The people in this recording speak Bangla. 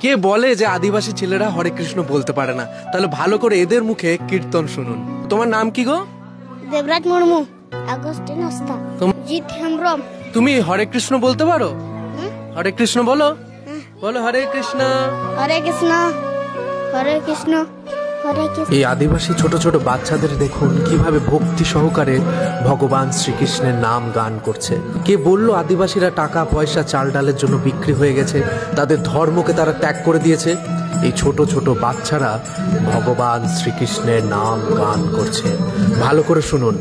কে বলে যে আদিবাসী ছেলেরা হরে কৃষ্ণ বলতে পারে না? তাহলে ভালো করে এদের মুখে কীর্তন শুনুন। তোমার নাম কি গো? দেবরাজ মুর্মু। আগস্টিন ওস্তা। জিৎ হেমব্রম। তুমি হরে কৃষ্ণ বলতে পারো? হরে কৃষ্ণ বলো, বলো হরে কৃষ্ণ। হরে কৃষ্ণ, হরে কৃষ্ণ, হরে কৃষ্ণ। এই আদিবাসী ছোট ছোট বাচ্চাদের দেখুন কিভাবে ভক্তি সহকারে ভগবান শ্রীকৃষ্ণের নাম গান করছে। কে বলল আদিবাসীরা টাকা পয়সা চাল ডালের জন্য বিক্রি হয়ে গেছে, তাদের ধর্মকে তারা ত্যাগ করে দিয়েছে? এই ছোট ছোট বাচ্চারা ভগবান শ্রীকৃষ্ণের নাম গান করছে। ভালো করে শুনুন।